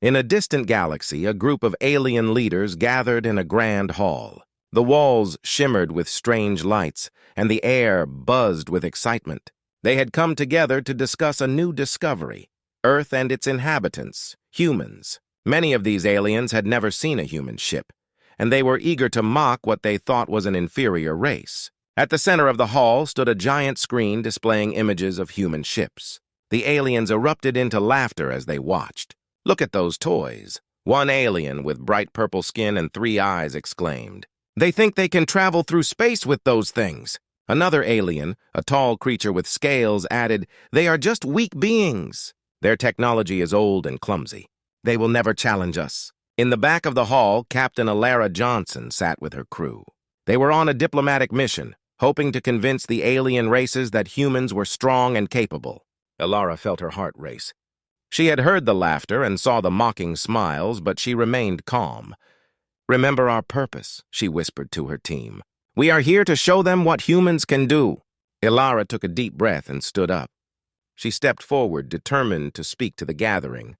In a distant galaxy, a group of alien leaders gathered in a grand hall. The walls shimmered with strange lights, and the air buzzed with excitement. They had come together to discuss a new discovery: Earth and its inhabitants, humans. Many of these aliens had never seen a human ship, and they were eager to mock what they thought was an inferior race. At the center of the hall stood a giant screen displaying images of human ships. The aliens erupted into laughter as they watched. "Look at those toys," one alien with bright purple skin and 3 eyes exclaimed. "They think they can travel through space with those things." Another alien, a tall creature with scales, added, "They are just weak beings. Their technology is old and clumsy. They will never challenge us." In the back of the hall, Captain Alara Johnson sat with her crew. They were on a diplomatic mission, hoping to convince the alien races that humans were strong and capable. Alara felt her heart race. She had heard the laughter and saw the mocking smiles, but she remained calm. "Remember our purpose," she whispered to her team. "We are here to show them what humans can do." Alara took a deep breath and stood up. She stepped forward, determined to speak to the gathering.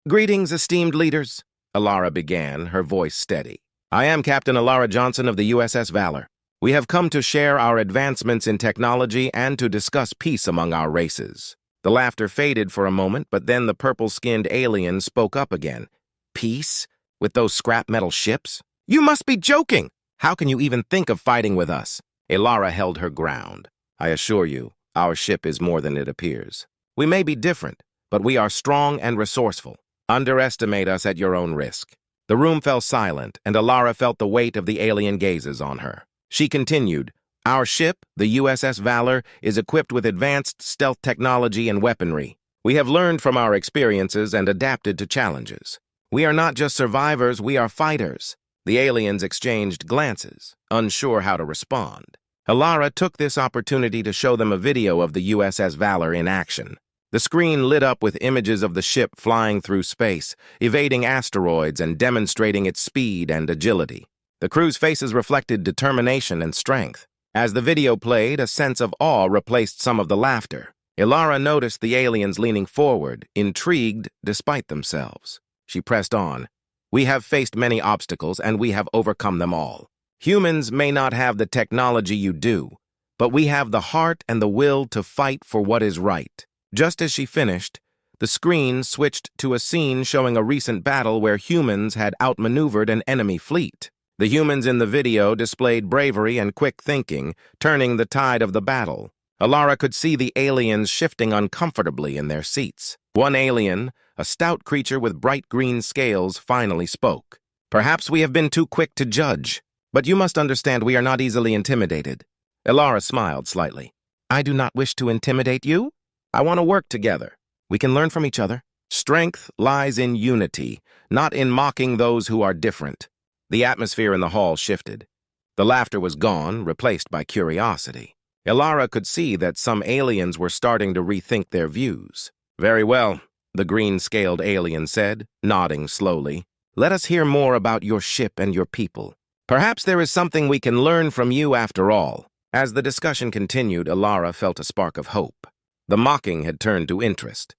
"Greetings, esteemed leaders," Alara began, her voice steady. "I am Captain Alara Johnson of the USS Valor. We have come to share our advancements in technology and to discuss peace among our races." The laughter faded for a moment, but then the purple-skinned alien spoke up again. "Peace? With those scrap metal ships? You must be joking! How can you even think of fighting with us?" Alara held her ground. "I assure you, our ship is more than it appears. We may be different, but we are strong and resourceful. Underestimate us at your own risk." The room fell silent, and Alara felt the weight of the alien gazes on her. She continued, "Our ship, the USS Valor, is equipped with advanced stealth technology and weaponry. We have learned from our experiences and adapted to challenges. We are not just survivors, we are fighters." The aliens exchanged glances, unsure how to respond. Alara took this opportunity to show them a video of the USS Valor in action. The screen lit up with images of the ship flying through space, evading asteroids and demonstrating its speed and agility. The crew's faces reflected determination and strength. As the video played, a sense of awe replaced some of the laughter. Alara noticed the aliens leaning forward, intrigued despite themselves. She pressed on. "We have faced many obstacles, and we have overcome them all. Humans may not have the technology you do, but we have the heart and the will to fight for what is right." Just as she finished, the screen switched to a scene showing a recent battle where humans had outmaneuvered an enemy fleet. The humans in the video displayed bravery and quick thinking, turning the tide of the battle. Alara could see the aliens shifting uncomfortably in their seats. One alien, a stout creature with bright green scales, finally spoke. "Perhaps we have been too quick to judge, but you must understand we are not easily intimidated." Alara smiled slightly. "I do not wish to intimidate you. I want to work together. We can learn from each other. Strength lies in unity, not in mocking those who are different." The atmosphere in the hall shifted. The laughter was gone, replaced by curiosity. Alara could see that some aliens were starting to rethink their views. "Very well," the green-scaled alien said, nodding slowly. "Let us hear more about your ship and your people. Perhaps there is something we can learn from you after all." As the discussion continued, Alara felt a spark of hope. The mocking had turned to interest.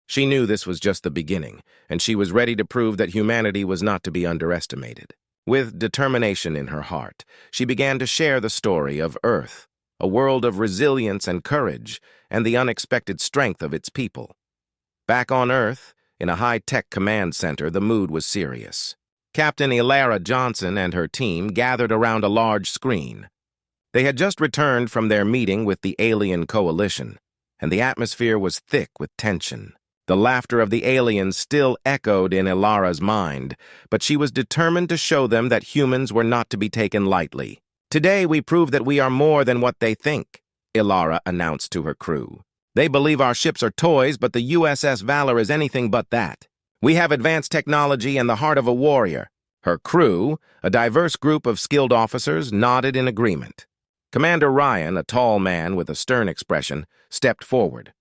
She knew this was just the beginning, and she was ready to prove that humanity was not to be underestimated. With determination in her heart, she began to share the story of Earth, a world of resilience and courage, and the unexpected strength of its people. Back on Earth, in a high-tech command center, the mood was serious. Captain Alara Johnson and her team gathered around a large screen. They had just returned from their meeting with the alien coalition, and the atmosphere was thick with tension. The laughter of the aliens still echoed in Alara's mind, but she was determined to show them that humans were not to be taken lightly. "Today we prove that we are more than what they think," Alara announced to her crew. "They believe our ships are toys, but the USS Valor is anything but that. We have advanced technology and the heart of a warrior." Her crew, a diverse group of skilled officers, nodded in agreement. Commander Ryan, a tall man with a stern expression, stepped forward.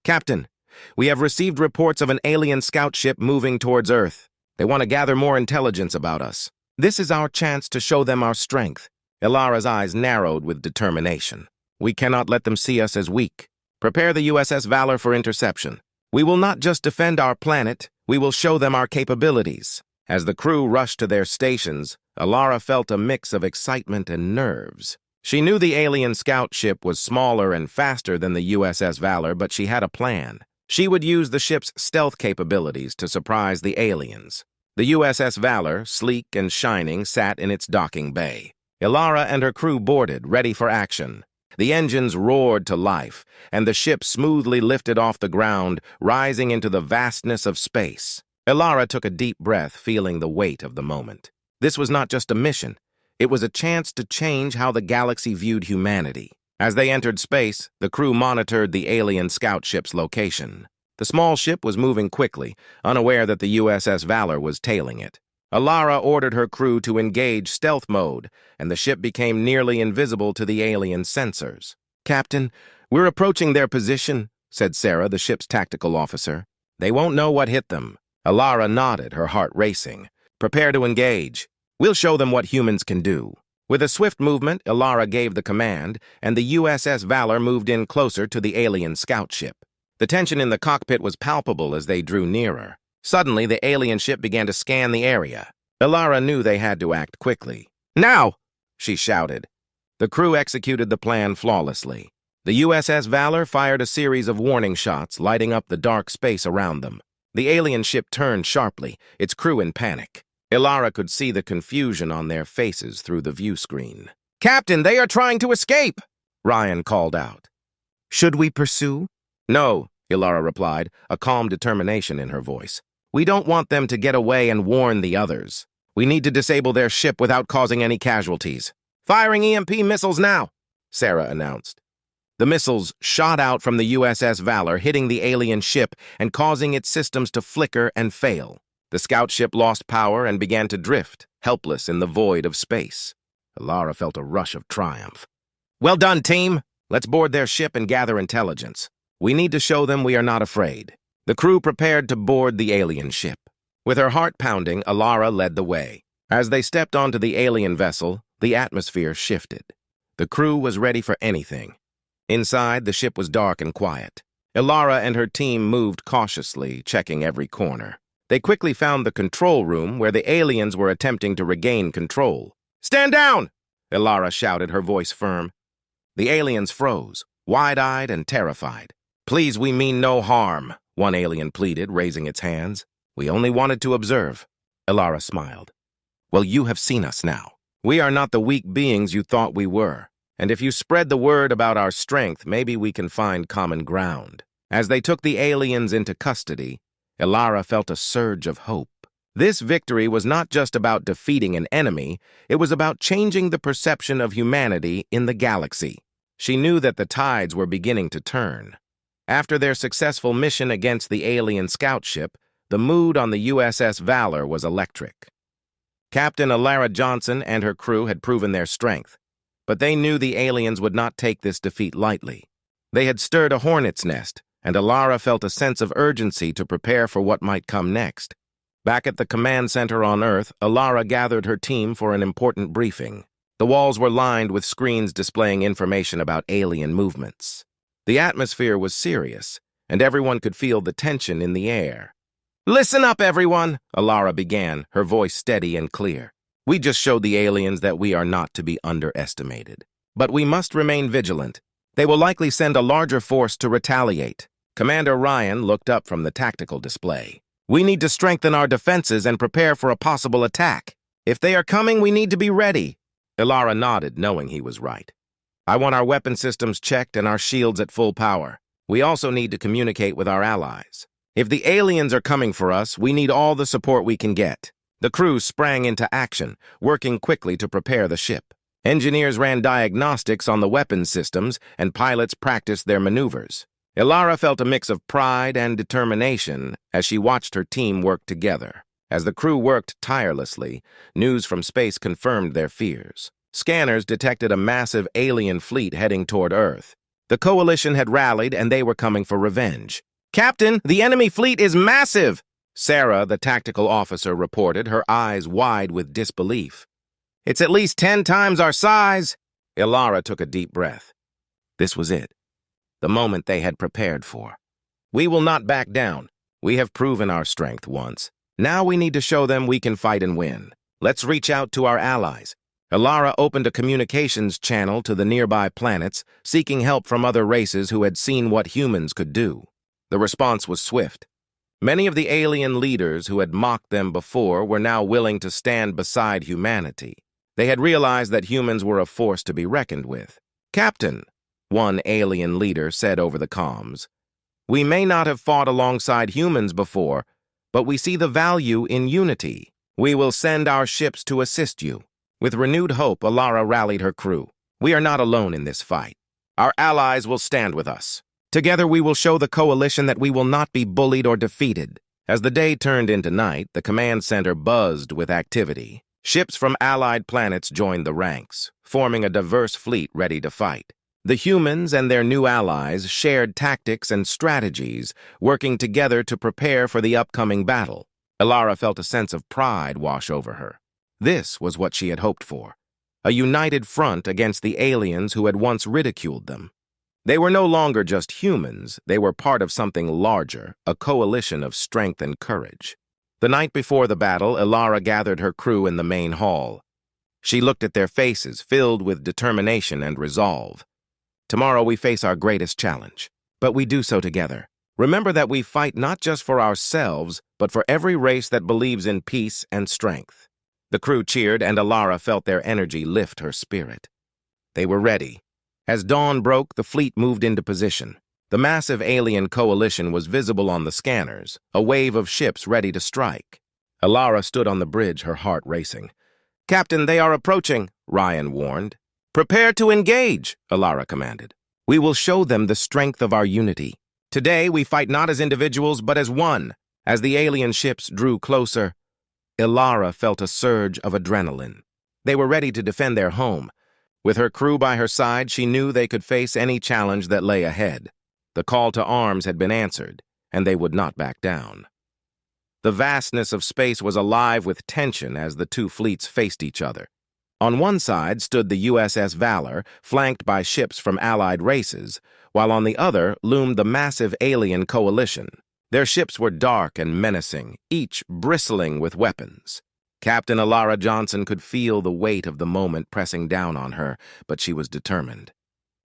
"Captain, we have received reports of an alien scout ship moving towards Earth. They want to gather more intelligence about us. This is our chance to show them our strength." Alara's eyes narrowed with determination. "We cannot let them see us as weak. Prepare the USS Valor for interception. We will not just defend our planet, We will show them our capabilities." As the crew rushed to their stations, Alara felt a mix of excitement and nerves. She knew the alien scout ship was smaller and faster than the USS Valor, but she had a plan. She would use the ship's stealth capabilities to surprise the aliens. The USS Valor, sleek and shining, sat in its docking bay. Alara and her crew boarded, ready for action. The engines roared to life, and the ship smoothly lifted off the ground, rising into the vastness of space. Alara took a deep breath, feeling the weight of the moment. This was not just a mission. It was a chance to change how the galaxy viewed humanity. As they entered space, the crew monitored the alien scout ship's location. The small ship was moving quickly, unaware that the USS Valor was tailing it. Alara ordered her crew to engage stealth mode, and the ship became nearly invisible to the alien sensors. "Captain, we're approaching their position," said Sarah, the ship's tactical officer. "They won't know what hit them." Alara nodded, her heart racing. "Prepare to engage. We'll show them what humans can do." With a swift movement, Alara gave the command, and the USS Valor moved in closer to the alien scout ship. The tension in the cockpit was palpable as they drew nearer. Suddenly, the alien ship began to scan the area. Alara knew they had to act quickly. "Now!" she shouted. The crew executed the plan flawlessly. The USS Valor fired a series of warning shots, lighting up the dark space around them. The alien ship turned sharply, its crew in panic. Alara could see the confusion on their faces through the view screen. "Captain, they are trying to escape!" Ryan called out. "Should we pursue?" "No," Alara replied, a calm determination in her voice. "We don't want them to get away and warn the others. We need to disable their ship without causing any casualties." "Firing EMP missiles now," Sarah announced. The missiles shot out from the USS Valor, hitting the alien ship and causing its systems to flicker and fail. The scout ship lost power and began to drift, helpless in the void of space. Alara felt a rush of triumph. "Well done, team! Let's board their ship and gather intelligence. We need to show them we are not afraid." The crew prepared to board the alien ship. With her heart pounding, Alara led the way. As they stepped onto the alien vessel, the atmosphere shifted. The crew was ready for anything. Inside, the ship was dark and quiet. Alara and her team moved cautiously, checking every corner. They quickly found the control room where the aliens were attempting to regain control. "Stand down!" Alara shouted, her voice firm. The aliens froze, wide-eyed and terrified. "Please, we mean no harm," one alien pleaded, raising its hands. "We only wanted to observe." Alara smiled. "Well, you have seen us now. We are not the weak beings you thought we were. And if you spread the word about our strength, maybe we can find common ground." As they took the aliens into custody, Alara felt a surge of hope. This victory was not just about defeating an enemy, it was about changing the perception of humanity in the galaxy. She knew that the tides were beginning to turn. After their successful mission against the alien scout ship, the mood on the USS Valor was electric. Captain Alara Johnson and her crew had proven their strength, but they knew the aliens would not take this defeat lightly. They had stirred a hornet's nest, and Alara felt a sense of urgency to prepare for what might come next. Back at the command center on Earth, Alara gathered her team for an important briefing. The walls were lined with screens displaying information about alien movements. The atmosphere was serious, and everyone could feel the tension in the air. "Listen up, everyone," Alara began, her voice steady and clear. "We just showed the aliens that we are not to be underestimated. But we must remain vigilant. They will likely send a larger force to retaliate." Commander Ryan looked up from the tactical display. "We need to strengthen our defenses and prepare for a possible attack. If they are coming, we need to be ready." Alara nodded, knowing he was right. "I want our weapon systems checked and our shields at full power. We also need to communicate with our allies. If the aliens are coming for us, we need all the support we can get." The crew sprang into action, working quickly to prepare the ship. Engineers ran diagnostics on the weapons systems, and pilots practiced their maneuvers. Alara felt a mix of pride and determination as she watched her team work together. As the crew worked tirelessly, news from space confirmed their fears. Scanners detected a massive alien fleet heading toward Earth. The coalition had rallied, and they were coming for revenge. "Captain, the enemy fleet is massive!" Sarah, the tactical officer, reported, her eyes wide with disbelief. "It's at least 10 times our size." Alara took a deep breath. This was it, the moment they had prepared for. "We will not back down. We have proven our strength once. Now we need to show them we can fight and win. Let's reach out to our allies. Alara opened a communications channel to the nearby planets, seeking help from other races who had seen what humans could do. The response was swift. Many of the alien leaders who had mocked them before were now willing to stand beside humanity. They had realized that humans were a force to be reckoned with. "Captain," one alien leader said over the comms, "we may not have fought alongside humans before, but we see the value in unity. We will send our ships to assist you." With renewed hope, Alara rallied her crew. "We are not alone in this fight. Our allies will stand with us. Together we will show the coalition that we will not be bullied or defeated." As the day turned into night, the command center buzzed with activity. Ships from allied planets joined the ranks, forming a diverse fleet ready to fight. The humans and their new allies shared tactics and strategies, working together to prepare for the upcoming battle. Alara felt a sense of pride wash over her. This was what she had hoped for, a united front against the aliens who had once ridiculed them. They were no longer just humans, they were part of something larger, a coalition of strength and courage. The night before the battle, Alara gathered her crew in the main hall. She looked at their faces, filled with determination and resolve. "Tomorrow we face our greatest challenge, but we do so together. Remember that we fight not just for ourselves, but for every race that believes in peace and strength." The crew cheered, and Alara felt their energy lift her spirit. They were ready. As dawn broke, the fleet moved into position. The massive alien coalition was visible on the scanners, a wave of ships ready to strike. Alara stood on the bridge, her heart racing. "Captain, they are approaching," Ryan warned. "Prepare to engage," Alara commanded. "We will show them the strength of our unity. Today, we fight not as individuals, but as one." As the alien ships drew closer, Alara felt a surge of adrenaline. They were ready to defend their home. With her crew by her side, she knew they could face any challenge that lay ahead. The call to arms had been answered, and they would not back down. The vastness of space was alive with tension as the two fleets faced each other. On one side stood the USS Valor, flanked by ships from allied races, while on the other loomed the massive alien coalition. Their ships were dark and menacing, each bristling with weapons. Captain Alara Johnson could feel the weight of the moment pressing down on her, but she was determined.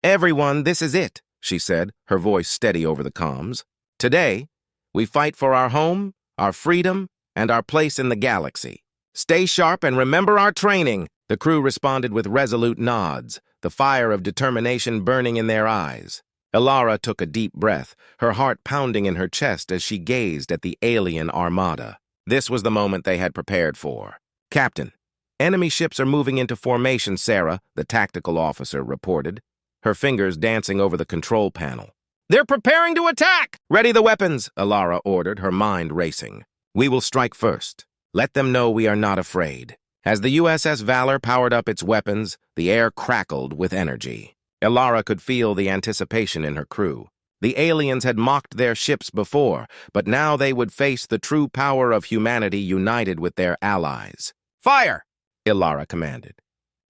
"Everyone, this is it," she said, her voice steady over the comms. "Today, we fight for our home, our freedom, and our place in the galaxy. Stay sharp and remember our training." The crew responded with resolute nods, the fire of determination burning in their eyes. Alara took a deep breath, her heart pounding in her chest as she gazed at the alien armada. This was the moment they had prepared for. "Captain, enemy ships are moving into formation, Sarah," the tactical officer reported, her fingers dancing over the control panel. "They're preparing to attack!" "Ready the weapons," Alara ordered, her mind racing. "We will strike first. Let them know we are not afraid." As the USS Valor powered up its weapons, the air crackled with energy. Alara could feel the anticipation in her crew. The aliens had mocked their ships before, but now they would face the true power of humanity united with their allies. "Fire!" Alara commanded.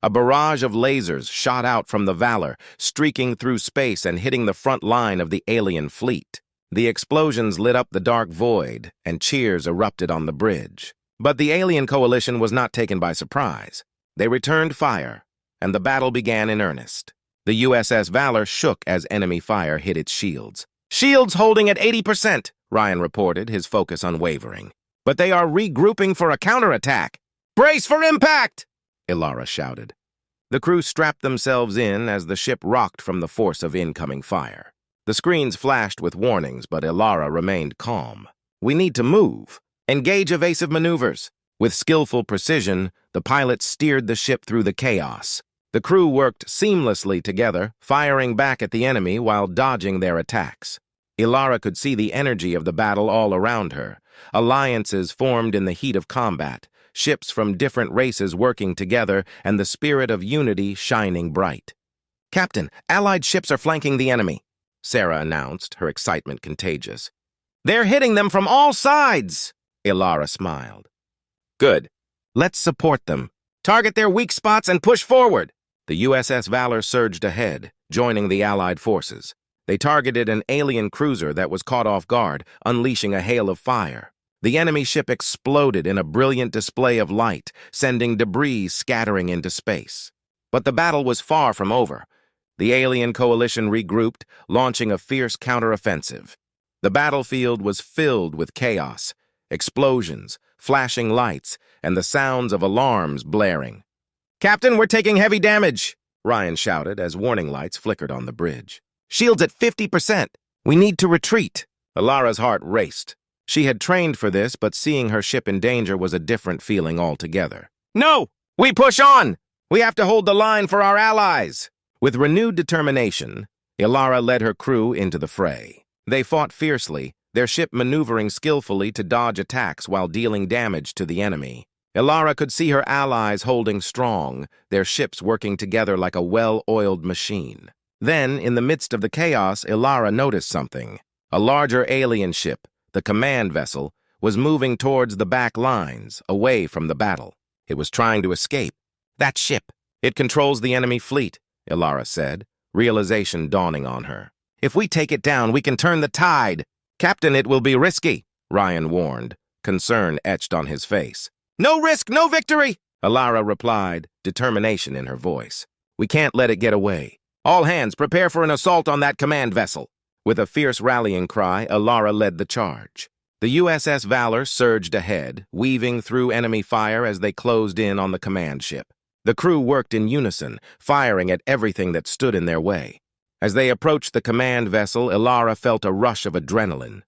A barrage of lasers shot out from the Valor, streaking through space and hitting the front line of the alien fleet. The explosions lit up the dark void, and cheers erupted on the bridge. But the alien coalition was not taken by surprise. They returned fire, and the battle began in earnest. The USS Valor shook as enemy fire hit its shields. "Shields holding at 80%, Ryan reported, his focus unwavering. "But they are regrouping for a counterattack." "Brace for impact!" Alara shouted. The crew strapped themselves in as the ship rocked from the force of incoming fire. The screens flashed with warnings, but Alara remained calm. "We need to move. Engage evasive maneuvers." With skillful precision, the pilots steered the ship through the chaos. The crew worked seamlessly together, firing back at the enemy while dodging their attacks. Alara could see the energy of the battle all around her. Alliances formed in the heat of combat, ships from different races working together, and the spirit of unity shining bright. "Captain, Allied ships are flanking the enemy," Sarah announced, her excitement contagious. "They're hitting them from all sides," Alara smiled. "Good. Let's support them. Target their weak spots and push forward." The USS Valor surged ahead, joining the Allied forces. They targeted an alien cruiser that was caught off guard, unleashing a hail of fire. The enemy ship exploded in a brilliant display of light, sending debris scattering into space. But the battle was far from over. The alien coalition regrouped, launching a fierce counteroffensive. The battlefield was filled with chaos, explosions, flashing lights, and the sounds of alarms blaring. "Captain, we're taking heavy damage!" Ryan shouted as warning lights flickered on the bridge. "Shields at 50%. We need to retreat." Alara's heart raced. She had trained for this, but seeing her ship in danger was a different feeling altogether. "No! We push on! We have to hold the line for our allies!" With renewed determination, Alara led her crew into the fray. They fought fiercely, their ship maneuvering skillfully to dodge attacks while dealing damage to the enemy. Alara could see her allies holding strong, their ships working together like a well-oiled machine. Then, in the midst of the chaos, Alara noticed something. A larger alien ship, the command vessel, was moving towards the back lines, away from the battle. It was trying to escape. "That ship. It controls the enemy fleet," Alara said, realization dawning on her. "If we take it down, we can turn the tide." "Captain, it will be risky," Ryan warned, concern etched on his face. "No risk, no victory," Alara replied, determination in her voice. "We can't let it get away. All hands, prepare for an assault on that command vessel." With a fierce rallying cry, Alara led the charge. The USS Valor surged ahead, weaving through enemy fire as they closed in on the command ship. The crew worked in unison, firing at everything that stood in their way. As they approached the command vessel, Alara felt a rush of adrenaline.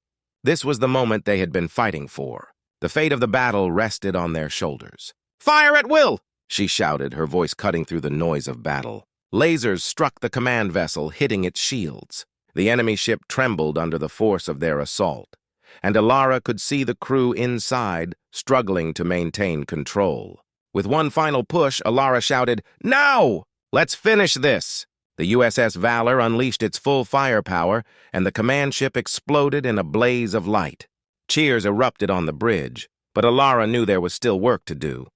This was the moment they had been fighting for. The fate of the battle rested on their shoulders. "Fire at will!" she shouted, her voice cutting through the noise of battle. Lasers struck the command vessel, hitting its shields. The enemy ship trembled under the force of their assault, and Alara could see the crew inside, struggling to maintain control. With one final push, Alara shouted, "Now! Let's finish this!" The USS Valor unleashed its full firepower, and the command ship exploded in a blaze of light. Cheers erupted on the bridge, but Alara knew there was still work to do.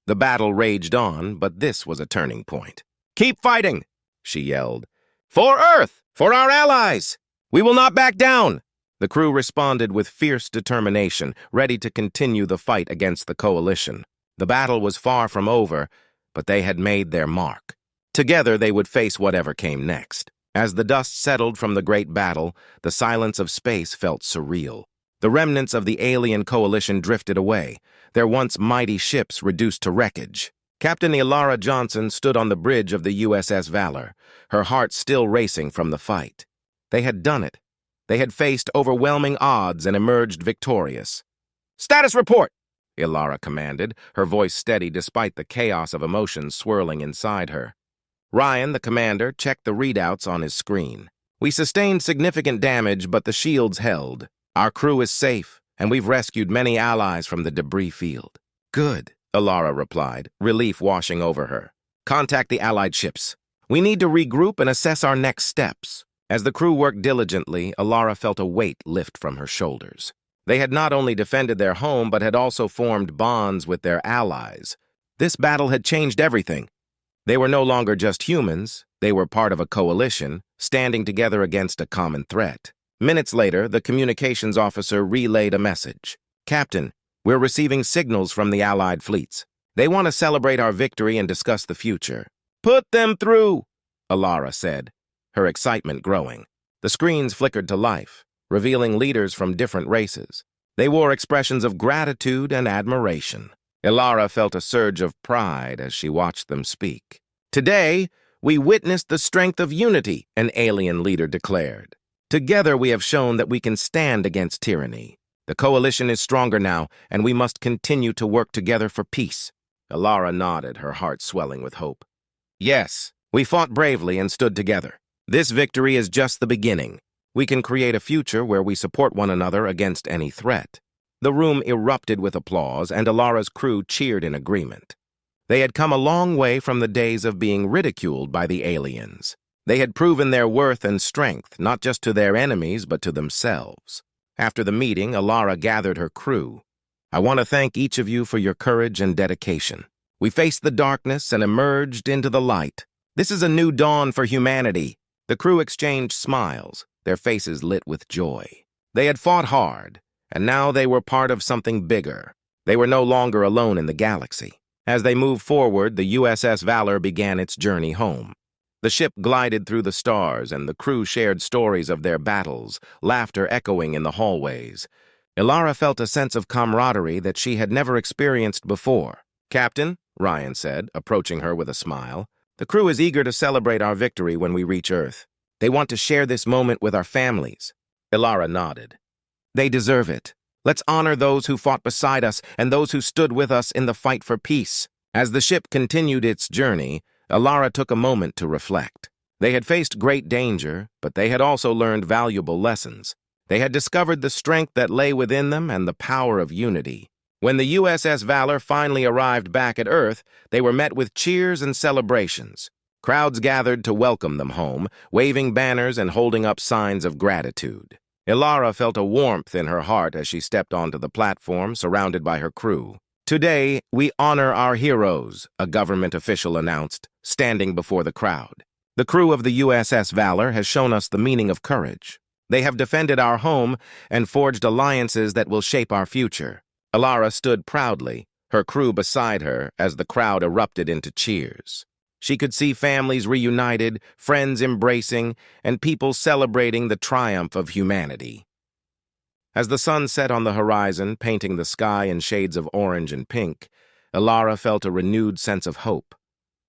The battle raged on, but this was a turning point. "Keep fighting!" she yelled. "For Earth! For our allies! We will not back down!" The crew responded with fierce determination, ready to continue the fight against the coalition. The battle was far from over, but they had made their mark. Together they would face whatever came next. As the dust settled from the great battle, the silence of space felt surreal. The remnants of the alien coalition drifted away, their once mighty ships reduced to wreckage. Captain Alara Johnson stood on the bridge of the USS Valor, her heart still racing from the fight. They had done it. They had faced overwhelming odds and emerged victorious. "Status report!" Alara commanded, her voice steady despite the chaos of emotions swirling inside her. Ryan, the commander, checked the readouts on his screen. "We sustained significant damage, but the shields held. Our crew is safe, and we've rescued many allies from the debris field." "Good," Alara replied, relief washing over her. "Contact the allied ships. We need to regroup and assess our next steps." As the crew worked diligently, Alara felt a weight lift from her shoulders. They had not only defended their home, but had also formed bonds with their allies. This battle had changed everything. They were no longer just humans. They were part of a coalition, standing together against a common threat. Minutes later, the communications officer relayed a message. "Captain, we're receiving signals from the Allied fleets. They want to celebrate our victory and discuss the future." "Put them through," Alara said, her excitement growing. The screens flickered to life, revealing leaders from different races. They wore expressions of gratitude and admiration. Alara felt a surge of pride as she watched them speak. "Today, we witnessed the strength of unity," an alien leader declared. "Together we have shown that we can stand against tyranny. The coalition is stronger now, and we must continue to work together for peace." Alara nodded, her heart swelling with hope. "Yes, we fought bravely and stood together. This victory is just the beginning. We can create a future where we support one another against any threat." The room erupted with applause, and Alara's crew cheered in agreement. They had come a long way from the days of being ridiculed by the aliens. They had proven their worth and strength, not just to their enemies, but to themselves. After the meeting, Alara gathered her crew. "I want to thank each of you for your courage and dedication. We faced the darkness and emerged into the light. This is a new dawn for humanity." The crew exchanged smiles, their faces lit with joy. They had fought hard, and now they were part of something bigger. They were no longer alone in the galaxy. As they moved forward, the USS Valor began its journey home. The ship glided through the stars, and the crew shared stories of their battles, laughter echoing in the hallways. Ilara felt a sense of camaraderie that she had never experienced before. "Captain," Ryan said, approaching her with a smile, "the crew is eager to celebrate our victory when we reach Earth. They want to share this moment with our families." Ilara nodded. "They deserve it. Let's honor those who fought beside us and those who stood with us in the fight for peace." As the ship continued its journey, Ilara took a moment to reflect. They had faced great danger, but they had also learned valuable lessons. They had discovered the strength that lay within them and the power of unity. When the USS Valor finally arrived back at Earth, they were met with cheers and celebrations. Crowds gathered to welcome them home, waving banners and holding up signs of gratitude. Ilara felt a warmth in her heart as she stepped onto the platform, surrounded by her crew. "Today, we honor our heroes," a government official announced, standing before the crowd. "The crew of the USS Valor has shown us the meaning of courage. They have defended our home and forged alliances that will shape our future." Ilara stood proudly, her crew beside her, as the crowd erupted into cheers. She could see families reunited, friends embracing, and people celebrating the triumph of humanity. As the sun set on the horizon, painting the sky in shades of orange and pink, Ilara felt a renewed sense of hope.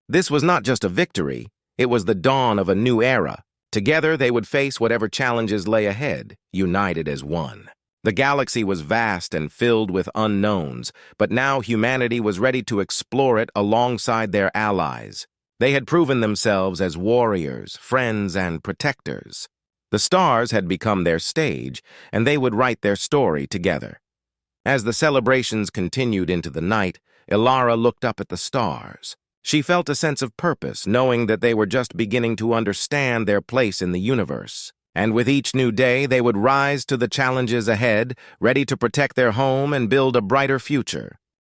This was not just a victory, it was the dawn of a new era. Together they would face whatever challenges lay ahead, united as one. The galaxy was vast and filled with unknowns, but now humanity was ready to explore it alongside their allies. They had proven themselves as warriors, friends, and protectors. The stars had become their stage, and they would write their story together. As the celebrations continued into the night, Ilara looked up at the stars. She felt a sense of purpose, knowing that they were just beginning to understand their place in the universe. And with each new day, they would rise to the challenges ahead, ready to protect their home and build a brighter future.